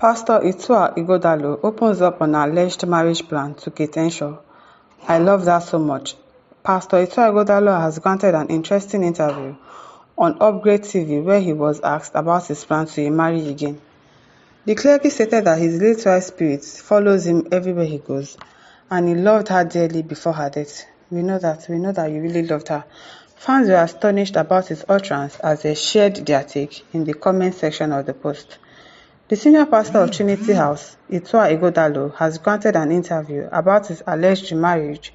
Pastor Ighodalo opens up on alleged marriage plan to Henshaw. I love that so much. Pastor Ighodalo has granted an interesting interview on Upgrade TV where he was asked about his plan to marry again. The clergy stated that his late wife's spirit follows him everywhere he goes, and he loved her dearly before her death. We know that you really loved her. Fans were astonished about his utterance as they shared their take in the comment section of the post. The senior pastor of Trinity House, Ighodalo, has granted an interview about his alleged marriage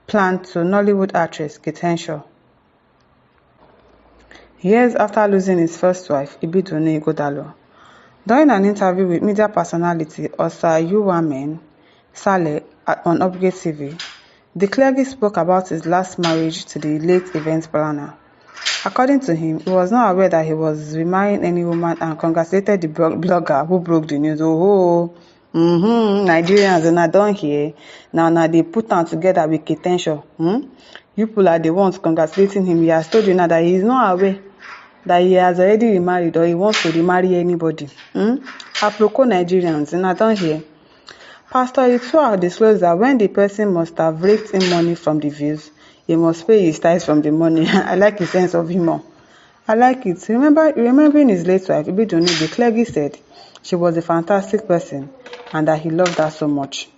plan to Nollywood actress Henshaw. Years after losing his first wife, Ighodalo. During an interview with media personality Osa Yuwamen Saleh on Upgrade TV, the clergy spoke about his last marriage to the late event planner. According to him, he was not aware that he was remarrying any woman and congratulated the blogger who broke the news. Nigerians are not done here. Now they put them together with Henshaw. You people are the ones congratulating him. He has told you now that he is not aware that he has already remarried or he wants to remarry anybody. Apropos Nigerians, are not done here. Pastor Ighodalo disclosed that when the person must have raked in money from the views, he must pay his tithes from the money. I like his sense of humor. I like it. Remembering his late wife, Ighodalo, the clergy said she was a fantastic person and that he loved her so much.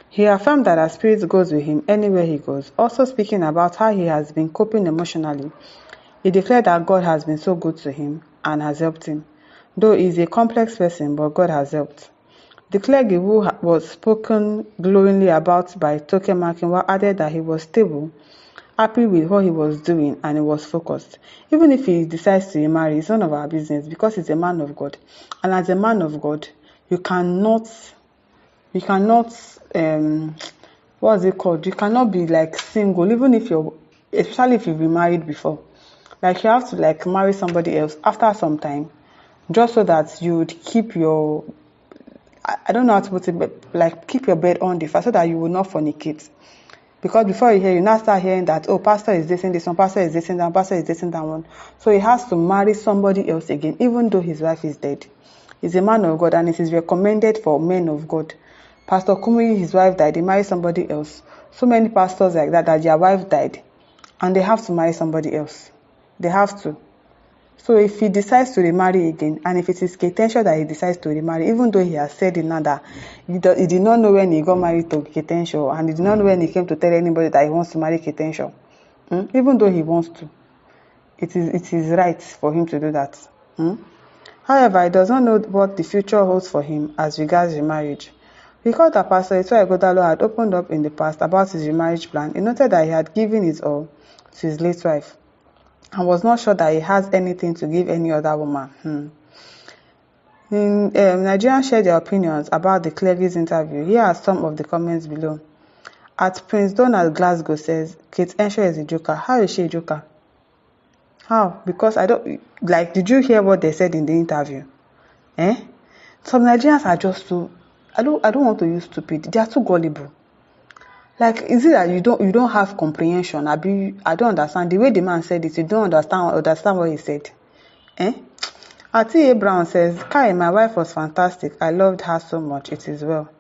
He affirmed that her spirit goes with him anywhere he goes. Also speaking about how he has been coping emotionally, he declared that God has been so good to him and has helped him. Though he is a complex person, but God has helped. The clergy, who was spoken glowingly about by Toke Makinwa, added that he was stable, happy with what he was doing, and he was focused. Even if he decides to remarry, it's none of our business because he's a man of God. And as a man of God, you cannot what's it called? You cannot be like single, even if especially if you've remarried before. Like you have to like marry somebody else after some time, just so that you would keep your, I don't know how to put it, but like keep your bed on the fire so that you will not fornicate. Because before you now start hearing that, oh, pastor is dating this one, pastor is dating that one, pastor is dating that one. So he has to marry somebody else again, even though his wife is dead. He's a man of God and it is recommended for men of God. Pastor Kumi, his wife died, he married somebody else. So many pastors like that their wife died and they have to marry somebody else. They have to. So if he decides to remarry again, and if it is Henshaw that he decides to remarry, even though he has said in that he did not know when he got married to Henshaw, and he did not know when he came to tell anybody that he wants to marry Henshaw, even though he wants to, it is right for him to do that. However, he does not know what the future holds for him as regards remarriage. Recall that Pastor Ighodalo had opened up in the past about his remarriage plan. He noted that he had given his all to his late wife and was not sure that he has anything to give any other woman. Nigerians shared their opinions about the clergy's interview. Here are some of the comments below. At Prince Donald Glasgow says, Henshaw is a joker. How is she a joker? How? Because I don't, like, did you hear what they said in the interview? Some Nigerians are just too, I don't want to use stupid. They are too gullible. Like, is it that you don't have comprehension? I don't understand. The way the man said it, you don't understand what he said. Ati Brown says, Kai, my wife was fantastic. I loved her so much. It is well.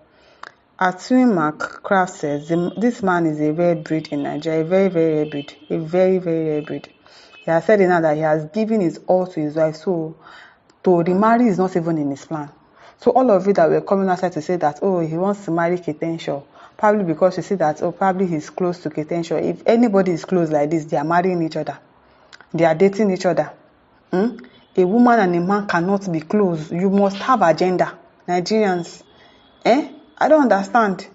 Atwin McCraft says, this man is a rare breed in Nigeria. A very, very rare breed. A very, very rare breed. He has said now that he has given his all to his wife. So, to remarry is not even in his plan. So, all of you that were coming outside to say that, oh, he wants to marry Henshaw, probably because you see that, oh, probably he's close to Henshaw. If anybody is close like this, they are marrying each other. They are dating each other. A woman and a man cannot be close. You must have agenda. Nigerians. I don't understand.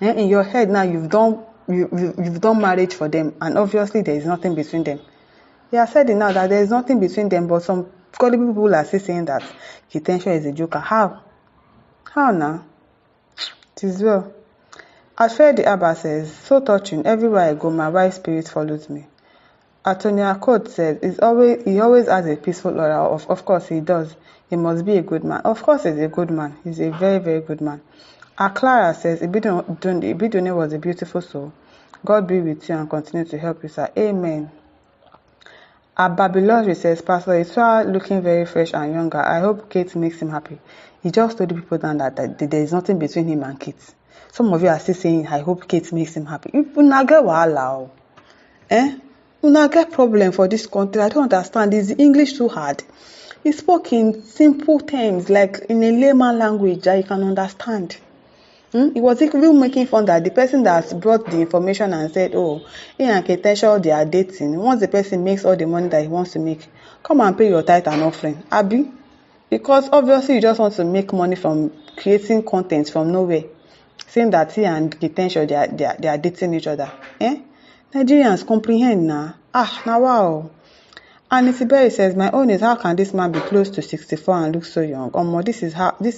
In your head now, you've done marriage for them, and obviously there is nothing between them. They are saying now that there is nothing between them, but some gullible people are still saying that Henshaw is a joker. How? How now? It is well. Alfred Abba says, so touching. Everywhere I go, my wife's spirit follows me. Atonia Code says, he always has a peaceful aura. Of course he does. He must be a good man. Of course he's a good man. He's a very, very good man. Clara says, Ighodalo was a beautiful soul. God be with you and continue to help you, sir. Amen. Ababilori says, Pastor Isra looking very fresh and younger. I hope Kate makes him happy. He just told the people down that there is nothing between him and Kate. Some of you are still saying, I hope Kate makes him happy. Una get wahala. Una get problem for this country. I don't understand. Is English too hard? He spoke in simple terms, like in a layman language that you can understand. He was even making fun that the person that brought the information and said, oh, he and Henshaw, they are dating. Once the person makes all the money that he wants to make, come and pay your tithe and offering. Abi? Because obviously you just want to make money from creating content from nowhere. Saying that he and Henshaw, they are dating each other. Nigerians comprehend now. Now wow. And Isiberi says, my own is, how can this man be close to 64 and look so young? This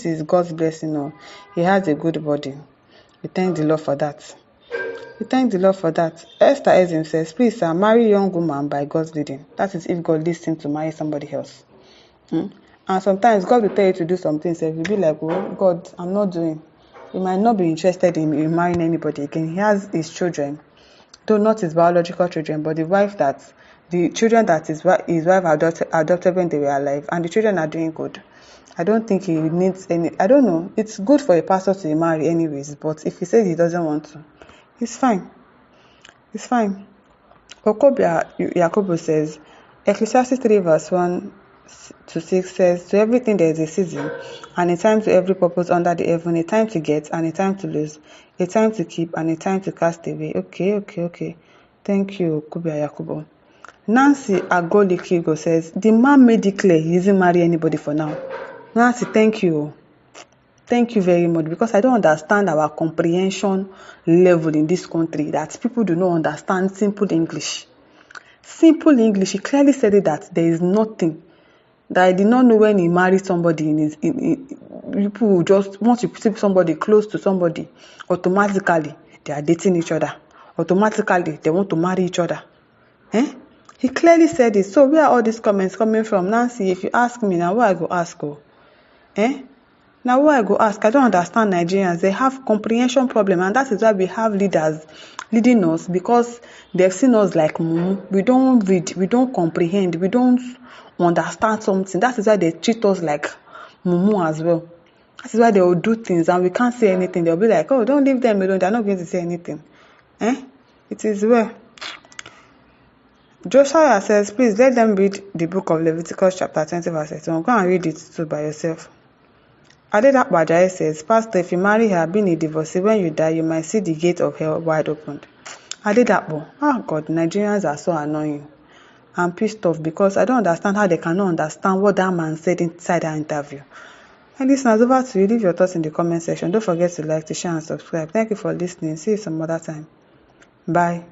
is God's blessing. He has a good body. We thank the Lord for that. Esther Ezim says, please sir, marry young woman by God's leading. That is if God leads him to marry somebody else. And sometimes God will tell you to do something, so you'll be like, oh God, I'm not doing. He might not be interested in marrying anybody again. He has his children, though not his biological children, but the children that his wife adopted when they were alive, and the children are doing good. I don't think he needs any. I don't know. It's good for a pastor to marry anyways, but if he says he doesn't want to, it's fine. Okobia Yakobo says, Ecclesiastes 3 verse 1 to 6 says, to everything there is a season, and a time to every purpose under the heaven, a time to get and a time to lose, a time to keep and a time to cast away. Okay. Thank you, Okobia Yakobo. Nancy Agolikigo says, the man made it clear he doesn't marry anybody for now. Nancy, thank you. Thank you very much, because I don't understand our comprehension level in this country, that people do not understand simple English. Simple English. He clearly said it, that there is nothing. That I did not know when he married somebody. People just, once you see somebody close to somebody, automatically they are dating each other. Automatically they want to marry each other. He clearly said it. So where are all these comments coming from? Nancy, if you ask me, now where I go ask? Now where I go ask? I don't understand Nigerians. They have comprehension problem, and that is why we have leaders leading us, because they've seen us like mumu. We don't read, we don't comprehend, we don't understand something. That is why they treat us like mumu as well. That is why they will do things and we can't say anything. They'll be like, oh, don't leave them alone. They're not going to say anything. It is well. Joshua says, please let them read the book of Leviticus chapter 20 verse 18. Go and read it too by yourself. Adedak Bajaye says, Pastor, if you marry her, being a divorcee, when you die, you might see the gate of hell wide open. Adedapo, God, Nigerians are so annoying. I'm pissed off because I don't understand how they cannot understand what that man said inside that interview. And listeners, over to you. Leave your thoughts in the comment section. Don't forget to like, to share, and subscribe. Thank you for listening. See you some other time. Bye.